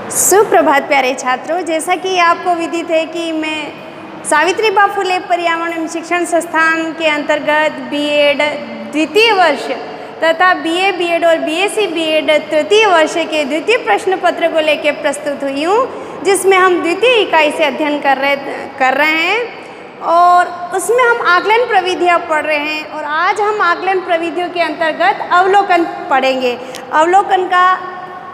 सुप्रभात प्यारे छात्रों, जैसा कि आपको विदित है कि मैं सावित्रीबाई फुले पर्यावरण एवं शिक्षण संस्थान के अंतर्गत बीएड द्वितीय वर्ष तथा बीए बीएड और बीएससी बीएड तृतीय वर्ष के द्वितीय प्रश्न पत्र को लेकर प्रस्तुत हुई हूँ, जिसमें हम द्वितीय इकाई से अध्ययन कर रहे हैं और उसमें हम आकलन प्रविधियाँ पढ़ रहे हैं। और आज हम आकलन प्रविधियों के अंतर्गत अवलोकन पढ़ेंगे। अवलोकन का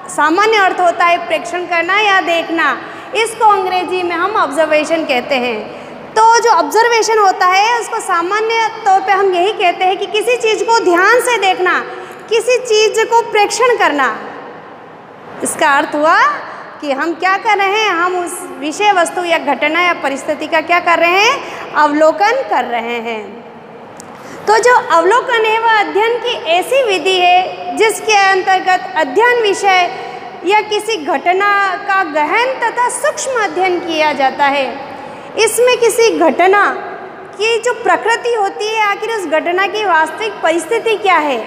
सामान्य अर्थ होता है प्रेक्षण करना या देखना। इसको अंग्रेजी में हम ऑब्जर्वेशन कहते हैं। तो जो ऑब्जर्वेशन होता है उसको सामान्य तौर पे हम यही कहते हैं कि किसी चीज़ को ध्यान से देखना, किसी चीज़ को प्रेक्षण करना। इसका अर्थ हुआ कि हम क्या कर रहे हैं, हम उस विषय वस्तु या घटना या परिस्थिति का क्या कर रहे हैं, अवलोकन कर रहे हैं। तो जो अवलोकन है वह अध्ययन की ऐसी विधि है जिसके अंतर्गत अध्ययन विषय या किसी घटना का गहन तथा सूक्ष्म अध्ययन किया जाता है। इसमें किसी घटना की जो प्रकृति होती है, आखिर उस घटना की वास्तविक परिस्थिति क्या है,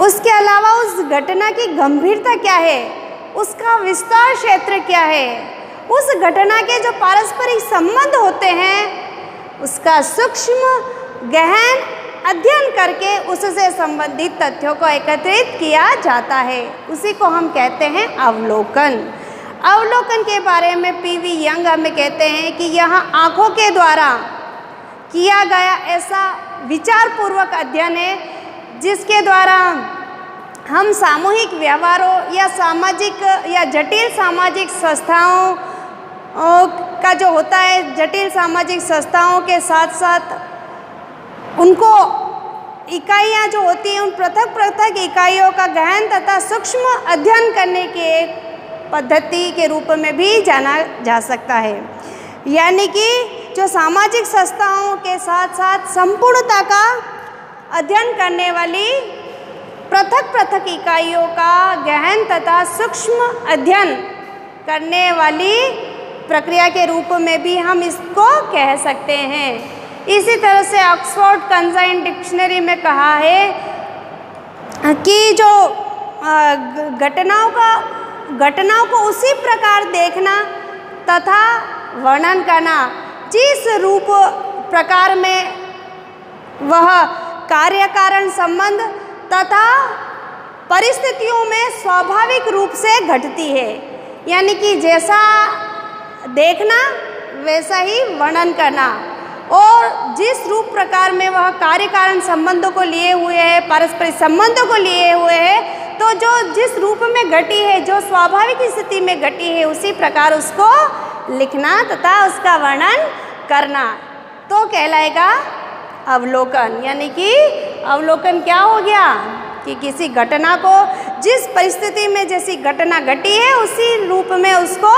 उसके अलावा उस घटना की गंभीरता क्या है, उसका विस्तार क्षेत्र क्या है, उस घटना के जो पारस्परिक संबंध होते हैं उसका सूक्ष्म गहन अध्ययन करके उससे संबंधित तथ्यों को एकत्रित किया जाता है। उसी को हम कहते हैं अवलोकन। अवलोकन के बारे में पीवी यंग हमें कहते हैं कि यह आँखों के द्वारा किया गया ऐसा विचारपूर्वक अध्ययन है जिसके द्वारा हम सामूहिक व्यवहारों या सामाजिक या जटिल सामाजिक संस्थाओं का जो होता है, जटिल सामाजिक संस्थाओं के साथ साथ उनको इकाइयाँ जो होती हैं उन पृथक पृथक इकाइयों का गहन तथा सूक्ष्म अध्ययन करने की एक पद्धति के रूप में भी जाना जा सकता है। यानी कि जो सामाजिक संस्थाओं के साथ साथ संपूर्णता का अध्ययन करने वाली पृथक पृथक इकाइयों का गहन तथा सूक्ष्म अध्ययन करने वाली प्रक्रिया के रूप में भी हम इसको कह सकते हैं। इसी तरह से ऑक्सफोर्ड कंजाइन डिक्शनरी में कहा है कि जो घटनाओं को उसी प्रकार देखना तथा वर्णन करना जिस रूप प्रकार में वह कार्य कारण संबंध तथा परिस्थितियों में स्वाभाविक रूप से घटती है। यानी कि जैसा देखना वैसा ही वर्णन करना, और जिस रूप प्रकार में वह कार्य कारण संबंधों को लिए हुए है, पारस्परिक संबंधों को लिए हुए है, तो जो जिस रूप में घटी है, जो स्वाभाविक स्थिति में घटी है, उसी प्रकार उसको लिखना तथा उसका वर्णन करना तो कहलाएगा अवलोकन। यानी कि अवलोकन क्या हो गया कि किसी घटना को जिस परिस्थिति में जैसी घटना घटी है उसी रूप में उसको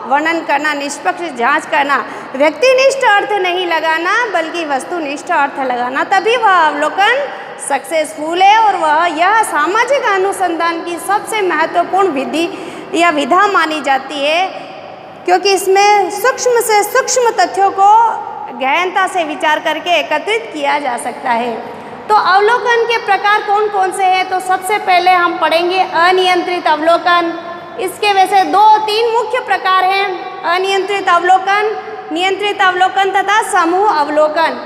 वर्णन करना, निष्पक्ष जांच करना, व्यक्तिनिष्ठ अर्थ नहीं लगाना बल्कि वस्तुनिष्ठ अर्थ लगाना, तभी वह अवलोकन सक्सेसफुल है। और वह यह सामाजिक अनुसंधान की सबसे महत्वपूर्ण विधि या विधा मानी जाती है, क्योंकि इसमें सूक्ष्म से सूक्ष्म तथ्यों को गहनता से विचार करके एकत्रित किया जा सकता है। तो अवलोकन के प्रकार कौन कौन से हैं, तो सबसे पहले हम पढ़ेंगे अनियंत्रित अवलोकन। इसके वैसे 2-3 मुख्य प्रकार हैं, अनियंत्रित अवलोकन, नियंत्रित अवलोकन तथा समूह अवलोकन।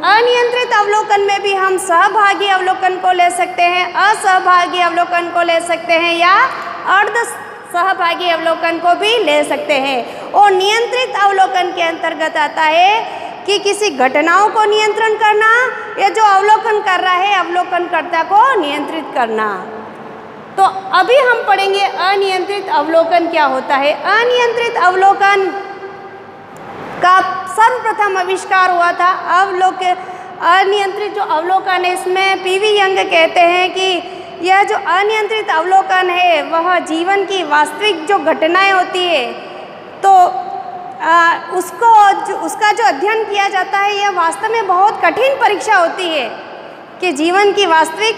अनियंत्रित अवलोकन में भी हम सहभागी अवलोकन को ले सकते हैं, असहभागी अवलोकन को ले सकते हैं या अर्ध सहभागी अवलोकन को भी ले सकते हैं। और नियंत्रित अवलोकन के अंतर्गत आता है कि किसी घटनाओं को नियंत्रण करना या जो अवलोकन कर रहा है अवलोकनकर्ता को नियंत्रित करना। तो अभी हम पढ़ेंगे अनियंत्रित अवलोकन क्या होता है। अनियंत्रित अवलोकन का सर्वप्रथम आविष्कार हुआ था। अनियंत्रित जो अवलोकन है, इसमें पीवी यंग कहते हैं कि यह जो अनियंत्रित अवलोकन है वह जीवन की वास्तविक जो घटनाएं होती है तो उसका जो अध्ययन किया जाता है, यह वास्तव में बहुत कठिन परीक्षा होती है कि जीवन की वास्तविक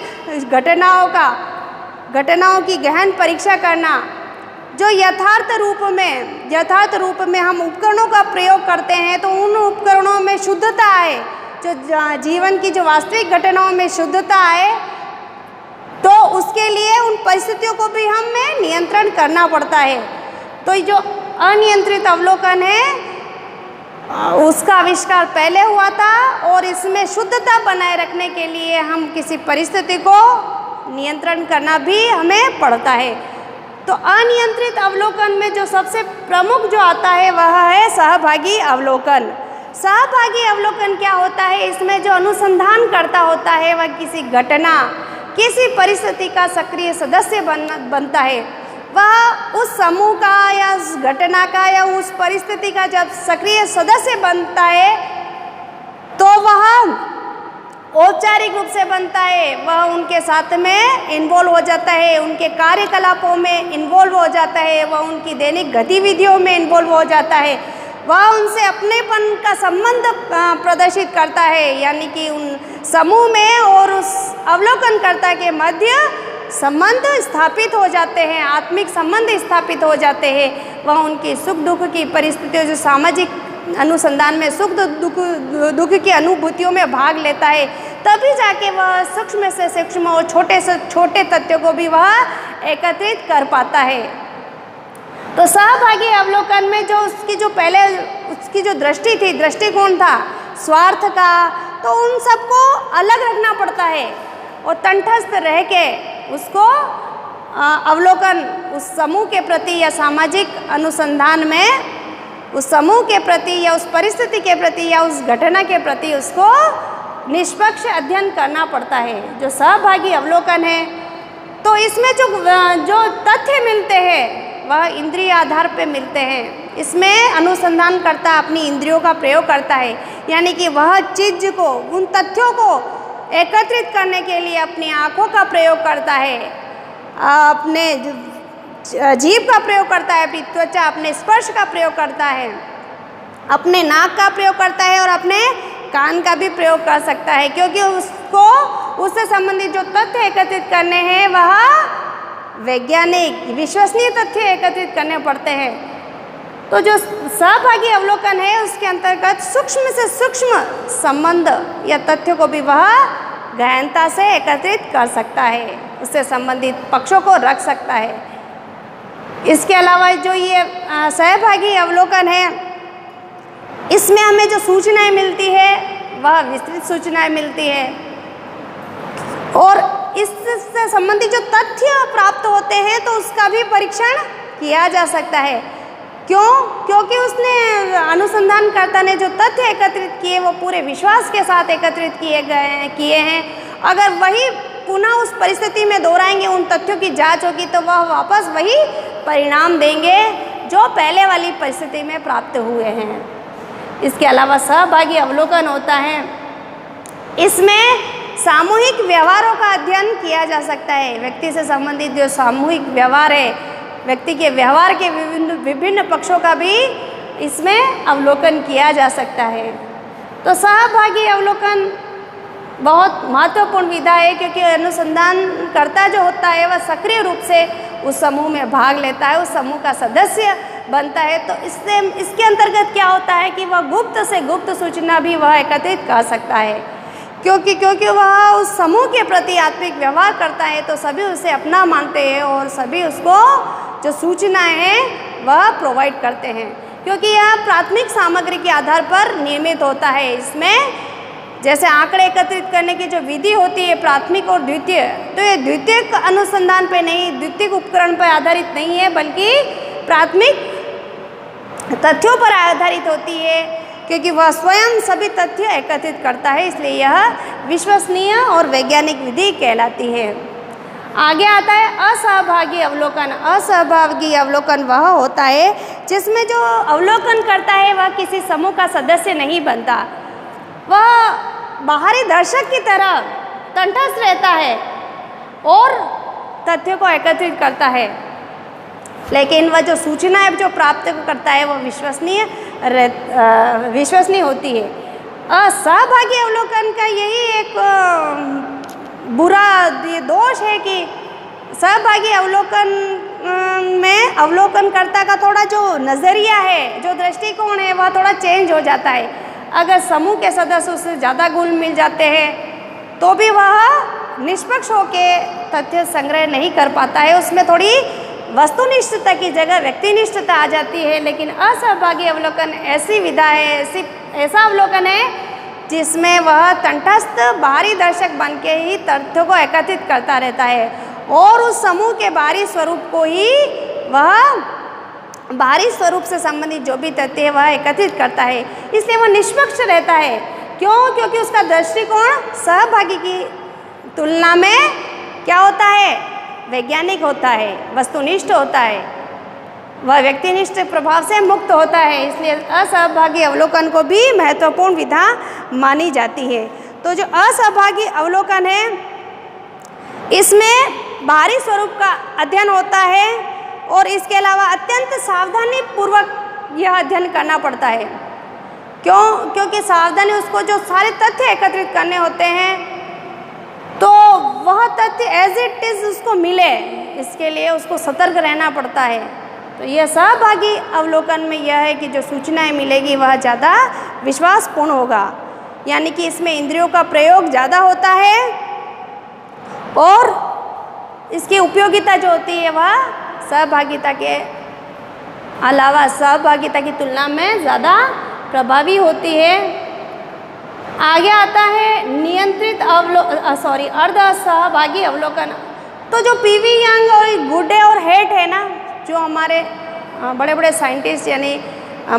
घटनाओं की गहन परीक्षा करना, जो यथार्थ रूप में हम उपकरणों का प्रयोग करते हैं तो उन उपकरणों में शुद्धता आए, जो जीवन की जो वास्तविक घटनाओं में शुद्धता आए, तो उसके लिए उन परिस्थितियों को भी हमें नियंत्रण करना पड़ता है। तो जो अनियंत्रित अवलोकन है उसका आविष्कार पहले हुआ था और इसमें शुद्धता बनाए रखने के लिए हम किसी परिस्थिति को नियंत्रण करना भी हमें पड़ता है। तो अनियंत्रित अवलोकन में जो सबसे प्रमुख जो आता है वह है सहभागी अवलोकन। सहभागी अवलोकन क्या होता है? इसमें जो अनुसंधान करता होता है वह किसी घटना, किसी परिस्थिति का सक्रिय सदस्य बनता है। वह उस समूह का या उस घटना का या उस परिस्थिति का जब सक्रिय सदस्य बनता है तो वह औपचारिक रूप से बनता है, वह उनके साथ में इन्वॉल्व हो जाता है, उनके कार्यकलापों में इन्वॉल्व हो जाता है, वह उनकी दैनिक गतिविधियों में इन्वॉल्व हो जाता है, वह उनसे अपनेपन का संबंध प्रदर्शित करता है, यानी कि उन समूह में और उस अवलोकनकर्ता के मध्य संबंध स्थापित हो जाते हैं, आत्मिक संबंध स्थापित हो जाते हैं। वह उनकी सुख दुख की परिस्थितियों, जो सामाजिक अनुसंधान में सुख दुख की अनुभूतियों में भाग लेता है, तभी जाके वह सूक्ष्म से सूक्ष्म और छोटे से छोटे तथ्यों को भी वह एकत्रित कर पाता है। तो सहभागी अवलोकन में जो उसकी जो दृष्टि थी, दृष्टिकोण था स्वार्थ का, तो उन सबको अलग रखना पड़ता है और तटस्थ रह के उसको अवलोकन उस समूह के प्रति या सामाजिक अनुसंधान में उस समूह के प्रति या उस परिस्थिति के प्रति या उस घटना के प्रति उसको निष्पक्ष अध्ययन करना पड़ता है। जो सहभागी अवलोकन है तो इसमें जो तथ्य मिलते हैं वह इंद्रिय आधार पे मिलते हैं। इसमें अनुसंधान करता अपनी इंद्रियों का प्रयोग करता है, यानी कि वह चीज़ को, उन तथ्यों को एकत्रित करने के लिए अपनी आँखों का प्रयोग करता है, अपने जीभ का प्रयोग करता है, अपनी त्वचा, अपने स्पर्श का प्रयोग करता है, अपने नाक का प्रयोग करता है और अपने कान का भी प्रयोग कर सकता है, क्योंकि उसको उससे संबंधित जो तथ्य एकत्रित करने हैं वह वैज्ञानिक विश्वसनीय तथ्य एकत्रित करने पड़ते हैं। तो जो सहभागी अवलोकन है उसके अंतर्गत सूक्ष्म से सूक्ष्म संबंध या तथ्यों को भी वह गहनता से एकत्रित कर सकता है, उससे संबंधित पक्षों को रख सकता है। इसके अलावा जो ये सहभागी अवलोकन है, इसमें हमें जो सूचनाएं मिलती है वह विस्तृत सूचनाएं मिलती है और इससे संबंधित जो तथ्य प्राप्त होते हैं तो उसका भी परीक्षण किया जा सकता है। क्यों? क्योंकि उसने अनुसंधानकर्ता ने जो तथ्य एकत्रित किए वो पूरे विश्वास के साथ एकत्रित किए हैं। अगर वही पुनः उस परिस्थिति में दोहराएंगे, उन तथ्यों की जांच होगी तो वह वापस वही परिणाम देंगे जो पहले वाली परिस्थिति में प्राप्त हुए हैं। इसके अलावा सहभागी अवलोकन होता है, इसमें सामूहिक व्यवहारों का अध्ययन किया जा सकता है। व्यक्ति से संबंधित जो सामूहिक व्यवहार है, व्यक्ति के व्यवहार के विभिन्न पक्षों का भी इसमें अवलोकन किया जा सकता है। तो सहभागी अवलोकन बहुत महत्वपूर्ण विधा है, क्योंकि अनुसंधानकर्ता जो होता है वह सक्रिय रूप से उस समूह में भाग लेता है, उस समूह का सदस्य बनता है। तो इसके अंतर्गत क्या होता है कि वह गुप्त से गुप्त सूचना भी वह एकत्रित कर सकता है, क्योंकि वह उस समूह के प्रति आत्मिक व्यवहार करता है तो सभी उसे अपना मानते हैं और सभी उसको जो सूचनाएं हैं वह प्रोवाइड करते हैं, क्योंकि यह प्राथमिक सामग्री के आधार पर निर्मित होता है। इसमें जैसे आंकड़े एकत्रित करने की जो विधि होती है प्राथमिक और द्वितीय, तो ये द्वितीयक अनुसंधान पे नहीं, द्वितीयक उपकरण पर आधारित नहीं है, बल्कि प्राथमिक तथ्यों पर आधारित होती है, क्योंकि वह स्वयं सभी तथ्य एकत्रित करता है, इसलिए यह विश्वसनीय और वैज्ञानिक विधि कहलाती है। आगे आता है असहभागी अवलोकन। असहभागी अवलोकन वह होता है जिसमें जो अवलोकन करता है वह किसी समूह का सदस्य नहीं बनता, वह बाहरी दर्शक की तरह तटस्थ रहता है और तथ्यों को एकत्रित करता है, लेकिन वह जो सूचनाएं जो प्राप्त करता है वह विश्वसनीय होती है। असहभागी अवलोकन का यही एक बुरा दोष है कि सहभागी अवलोकन में अवलोकनकर्ता का थोड़ा जो नज़रिया है, जो दृष्टिकोण है वह थोड़ा चेंज हो जाता है। अगर समूह के सदस्य उससे ज़्यादा घुल मिल जाते हैं तो भी वह निष्पक्ष होकर तथ्य संग्रह नहीं कर पाता है, उसमें थोड़ी वस्तुनिष्ठता की जगह व्यक्तिनिष्ठता आ जाती है। लेकिन असहभागी अवलोकन ऐसी विधा है, ऐसा अवलोकन है जिसमें वह तटस्थ बाहरी दर्शक बन के ही तथ्यों को एकत्रित करता रहता है और उस समूह के बाहरी स्वरूप को ही वह बाहरी स्वरूप से संबंधित जो भी तथ्य है वह एकत्रित करता है। इसलिए वह निष्पक्ष रहता है। क्यों? क्योंकि उसका दृष्टिकोण सहभागी की तुलना में क्या होता है? वैज्ञानिक होता है, वस्तुनिष्ठ होता है, वह व्यक्तिनिष्ठ प्रभाव से मुक्त होता है। इसलिए असहभागी अवलोकन को भी महत्वपूर्ण विधा मानी जाती है। तो जो असहभागी अवलोकन है इसमें बाहरी स्वरूप का अध्ययन होता है और इसके अलावा अत्यंत सावधानी पूर्वक यह अध्ययन करना पड़ता है। क्यों? क्योंकि सावधानी उसको जो सारे तथ्य एकत्रित करने होते हैं तो वह तथ्य एज इट इज उसको मिले, इसके लिए उसको सतर्क रहना पड़ता है। तो यह सहभागी अवलोकन में यह है कि जो सूचनाएं मिलेगी वह ज़्यादा विश्वासपूर्ण होगा, यानी कि इसमें इंद्रियों का प्रयोग ज़्यादा होता है और इसकी उपयोगिता जो होती है वह सहभागिता के अलावा सहभागिता की तुलना में ज़्यादा प्रभावी होती है। आगे आता है नियंत्रित अर्ध सहभागी अवलोकन। तो जो पीवी यंग और गुडे और हेट है ना, जो हमारे बड़े बड़े साइंटिस्ट यानी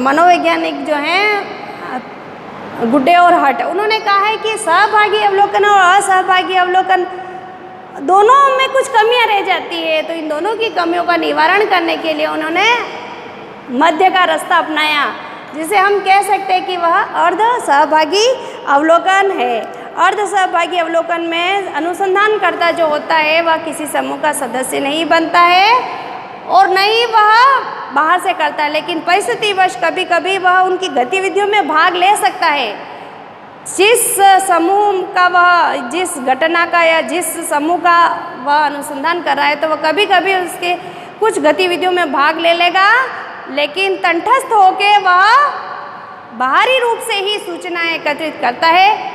मनोवैज्ञानिक जो हैं गुडे और हट, उन्होंने कहा है कि सहभागी अवलोकन और असहभागी अवलोकन दोनों में कुछ कमियां रह जाती है। तो इन दोनों की कमियों का निवारण करने के लिए उन्होंने मध्य का रास्ता अपनाया, जिसे हम कह सकते हैं कि वह अर्ध सहभागी अवलोकन है। अर्ध सहभागी अवलोकन में अनुसंधानकर्ता जो होता है वह किसी समूह का सदस्य नहीं बनता है और न ही वह बाहर से करता है, लेकिन परिस्थितिवश कभी कभी वह उनकी गतिविधियों में भाग ले सकता है। जिस समूह का वह, जिस घटना का या जिस समूह का वह अनुसंधान कर रहा है तो वह कभी कभी उसके कुछ गतिविधियों में भाग ले लेगा, लेकिन तटस्थ होकर वह बाहरी रूप से ही सूचनाएं एकत्रित करता है।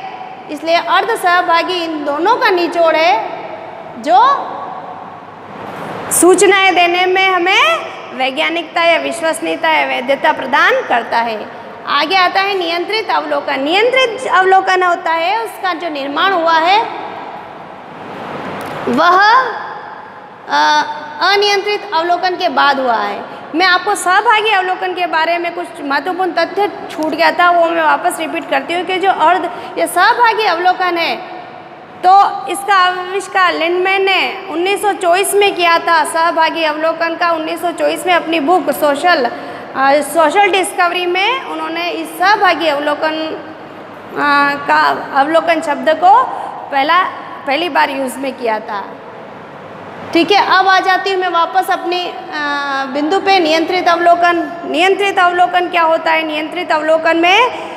इसलिए अर्ध सहभागी इन दोनों का निचोड़ है जो सूचनाएं देने में हमें वैज्ञानिकता या विश्वसनीयता या वैधता प्रदान करता है। आगे आता है नियंत्रित अवलोकन। नियंत्रित अवलोकन होता है उसका जो निर्माण हुआ है वह अनियंत्रित अवलोकन के बाद हुआ है। मैं आपको सहभागी अवलोकन के बारे में कुछ महत्वपूर्ण तथ्य छूट गया था, वो मैं वापस रिपीट करती हूँ कि जो ये सहभागी अवलोकन है तो इसका आविष्कार लिंडमैन ने 1924 में किया था। सहभागी अवलोकन का 1924 में अपनी बुक सोशल डिस्कवरी में उन्होंने इस सहभागी अवलोकन का अवलोकन शब्द को पहली बार यूज़ में किया था। ठीक है, अब आ जाती हूँ मैं वापस अपनी बिंदु पे। नियंत्रित अवलोकन। नियंत्रित अवलोकन क्या होता है? नियंत्रित अवलोकन में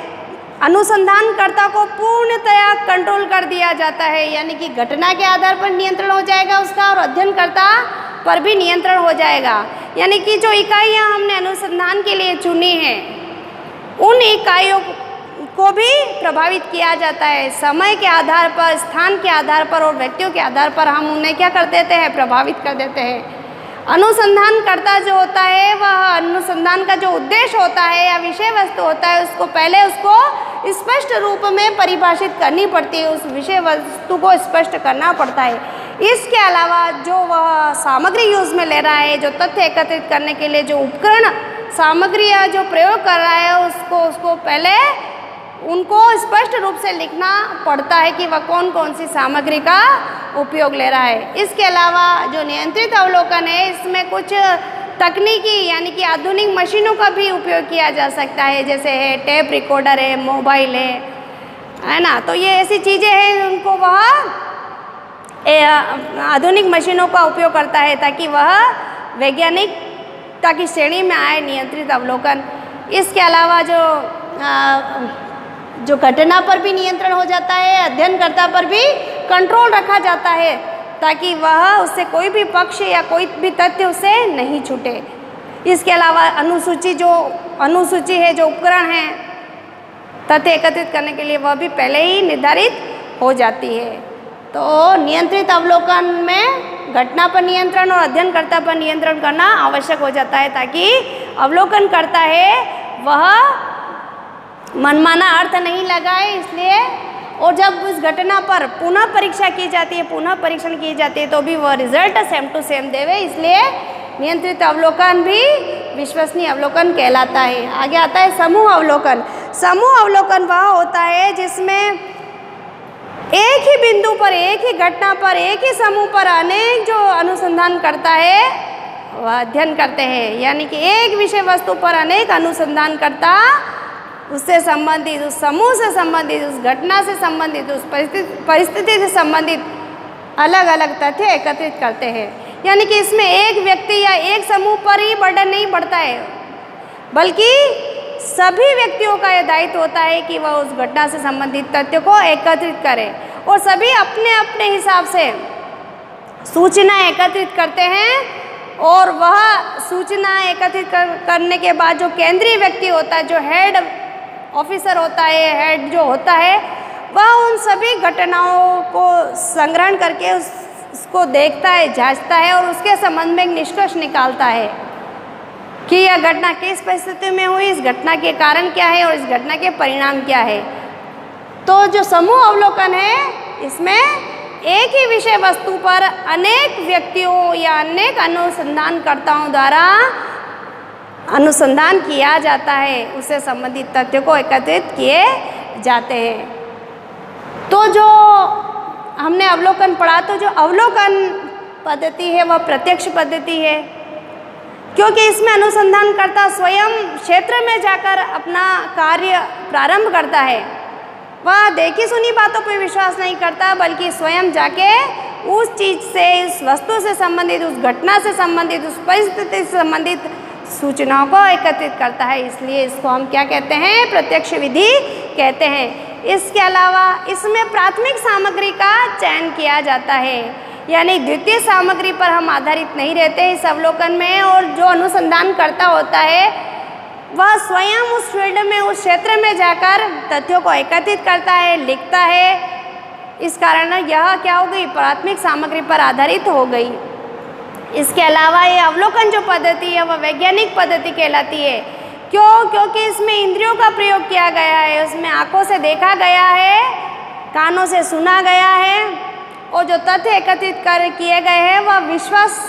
अनुसंधानकर्ता को पूर्णतया कंट्रोल कर दिया जाता है, यानी कि घटना के आधार पर नियंत्रण हो जाएगा उसका और अध्ययनकर्ता पर भी नियंत्रण हो जाएगा। यानी कि जो इकाइयाँ हमने अनुसंधान के लिए चुनी हैं उन इकाइयों को भी प्रभावित किया जाता है। समय के आधार पर, स्थान के आधार पर और व्यक्तियों के आधार पर हम उन्हें क्या कर देते हैं? प्रभावित कर देते हैं। अनुसंधानकर्ता जो होता है वह अनुसंधान का जो उद्देश्य होता है या विषय वस्तु होता है उसको पहले स्पष्ट रूप में परिभाषित करनी पड़ती है, उस विषय वस्तु को स्पष्ट करना पड़ता है। इसके अलावा जो वह सामग्री यूज़ में ले रहा है, जो तथ्य एकत्रित करने के लिए जो उपकरण सामग्री या जो प्रयोग कर रहा है उसको पहले उनको स्पष्ट रूप से लिखना पड़ता है कि वह कौन कौन सी सामग्री का उपयोग ले रहा है। इसके अलावा जो नियंत्रित अवलोकन है इसमें कुछ तकनीकी यानी कि मशीनों का भी उपयोग किया जा सकता है, जैसे है टेप रिकॉर्डर है, मोबाइल है ना। तो ये ऐसी चीज़ें हैं उनको वह आधुनिक मशीनों का उपयोग करता है ताकि वह वैज्ञानिकता की श्रेणी में आए नियंत्रित अवलोकन। इसके अलावा जो घटना पर भी नियंत्रण हो जाता है, अध्ययनकर्ता पर भी कंट्रोल रखा जाता है ताकि वह उससे कोई भी पक्ष या कोई भी तथ्य उसे नहीं छूटे। इसके अलावा अनुसूची है, जो उपकरण है तथ्य एकत्रित करने के लिए, वह भी पहले ही निर्धारित हो जाती है। तो नियंत्रित अवलोकन में घटना पर नियंत्रण और अध्ययनकर्ता पर नियंत्रण करना आवश्यक हो जाता है, ताकि अवलोकन करता है वह मनमाना अर्थ नहीं लगाए। इसलिए और जब उस घटना पर पुनः परीक्षा की जाती है, पुनः परीक्षण की जाती है, तो भी वह रिजल्ट सेम टू सेम देवे। इसलिए नियंत्रित अवलोकन भी विश्वसनीय अवलोकन कहलाता है। आगे आता है समूह अवलोकन। समूह अवलोकन वह होता है जिसमें एक ही बिंदु पर, एक ही घटना पर, एक ही समूह पर अनेक जो अनुसंधान करता है वह अध्ययन करते हैं। यानी कि एक विषय वस्तु पर अनेक अनुसंधान करता, उससे संबंधित, उस समूह से संबंधित, उस घटना से संबंधित, उस परिस्थिति से संबंधित अलग अलग तथ्य एकत्रित करते हैं। यानी कि इसमें एक व्यक्ति या एक समूह पर ही बर्डन नहीं पड़ता है, बल्कि सभी व्यक्तियों का यह दायित्व होता है कि वह उस घटना से संबंधित तथ्य को एकत्रित करें, और सभी अपने अपने हिसाब से सूचना एकत्रित करते हैं। और वह सूचना एकत्रित करने के बाद जो केंद्रीय व्यक्ति होता है, जो हेड ऑफिसर होता है, हेड जो होता है, वह उन सभी घटनाओं को संग्रहण करके उसको देखता है, जांचता है और उसके संबंध में एक निष्कर्ष निकालता है कि यह घटना किस परिस्थिति में हुई, इस घटना के कारण क्या है और इस घटना के परिणाम क्या है। तो जो समूह अवलोकन है, इसमें एक ही विषय वस्तु पर अनेक व्यक्तियों या अनेक अनुसंधानकर्ताओं द्वारा अनुसंधान किया जाता है, उससे संबंधित तथ्यों को एकत्रित किए जाते हैं। तो जो हमने अवलोकन पढ़ा, तो जो अवलोकन पद्धति है वह प्रत्यक्ष पद्धति है, क्योंकि इसमें अनुसंधानकर्ता स्वयं क्षेत्र में जाकर अपना कार्य प्रारंभ करता है। वह देखी सुनी बातों पर विश्वास नहीं करता, बल्कि स्वयं जाके उस चीज़ से, उस वस्तु से संबंधित, उस घटना से संबंधित, उस परिस्थिति से संबंधित सूचनाओं को एकत्रित करता है। इसलिए इसको हम क्या कहते हैं? प्रत्यक्ष विधि कहते हैं। इसके अलावा इसमें प्राथमिक सामग्री का चयन किया जाता है, यानी द्वितीय सामग्री पर हम आधारित नहीं रहते इस अवलोकन में। और जो अनुसंधान करता होता है वह स्वयं उस फील्ड में, उस क्षेत्र में जाकर तथ्यों को एकत्रित करता है, लिखता है। इस कारण यह क्या हो गई? प्राथमिक सामग्री पर आधारित हो गई। इसके अलावा ये अवलोकन जो पद्धति है वह वैज्ञानिक पद्धति कहलाती है। क्यों? क्योंकि इसमें इंद्रियों का प्रयोग किया गया है, उसमें आंखों से देखा गया है, कानों से सुना गया है, और जो तथ्य एकत्रित किए गए हैं वह विश्वास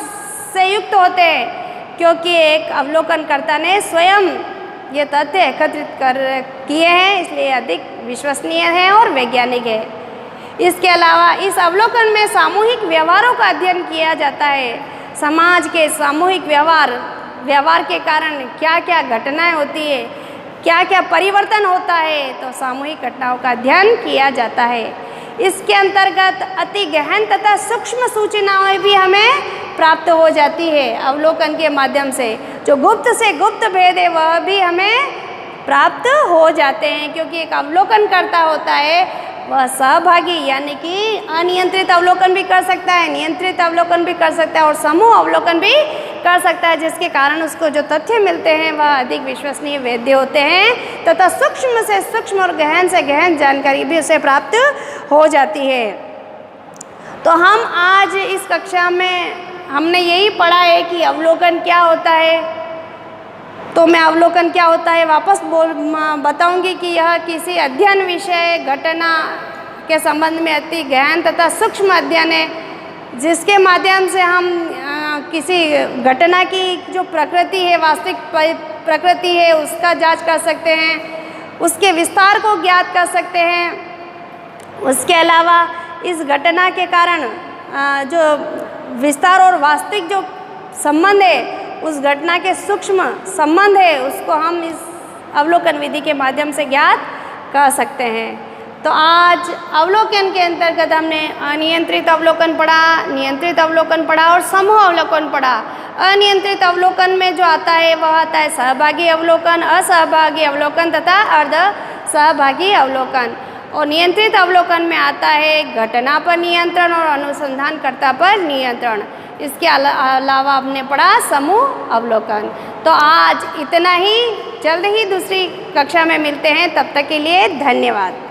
से युक्त होते हैं, क्योंकि एक अवलोकनकर्ता ने स्वयं ये तथ्य एकत्रित किए हैं, इसलिए अधिक विश्वसनीय है और वैज्ञानिक है। इसके अलावा इस अवलोकन में सामूहिक व्यवहारों का अध्ययन किया जाता है। समाज के सामूहिक व्यवहार के कारण क्या क्या घटनाएं होती है, क्या क्या परिवर्तन होता है, तो सामूहिक घटनाओं का अध्ययन किया जाता है। इसके अंतर्गत अति गहन तथा सूक्ष्म सूचनाएं भी हमें प्राप्त हो जाती है अवलोकन के माध्यम से। जो गुप्त से गुप्त भेद है वह भी हमें प्राप्त हो जाते हैं, क्योंकि एक अवलोकन करता होता है वह सहभागी, यानी कि अनियंत्रित अवलोकन भी कर सकता है, नियंत्रित अवलोकन भी कर सकता है और समूह अवलोकन भी कर सकता है, जिसके कारण उसको जो तथ्य मिलते हैं वह अधिक विश्वसनीय वैध होते हैं तथा सूक्ष्म से सूक्ष्म और गहन से गहन जानकारी भी उसे प्राप्त हो जाती है। तो हम आज इस कक्षा में हमने यही पढ़ा है कि अवलोकन क्या होता है। तो मैं अवलोकन क्या होता है वापस बताऊंगी कि यह किसी अध्ययन विषय घटना के संबंध में अति गहन तथा सूक्ष्म अध्ययन है, जिसके माध्यम से हम किसी घटना की जो प्रकृति है, वास्तविक प्रकृति है, उसका जांच कर सकते हैं, उसके विस्तार को ज्ञात कर सकते हैं। उसके अलावा इस घटना के कारण जो विस्तार और वास्तविक जो संबंध है, उस घटना के सूक्ष्म संबंध है, उसको हम इस अवलोकन विधि के माध्यम से ज्ञात कर सकते हैं। तो आज अवलोकन के अंतर्गत हमने अनियंत्रित अवलोकन पढ़ा, नियंत्रित अवलोकन पढ़ा और समूह अवलोकन पढ़ा। अनियंत्रित अवलोकन में जो आता है वह आता है सहभागी अवलोकन, असहभागी अवलोकन तथा अर्ध सहभागी अवलोकन। और नियंत्रित अवलोकन में आता है घटना पर नियंत्रण और अनुसंधानकर्ता पर नियंत्रण। इसके अलावा हमने पढ़ा समूह अवलोकन। तो आज इतना ही, जल्द ही दूसरी कक्षा में मिलते हैं, तब तक के लिए धन्यवाद।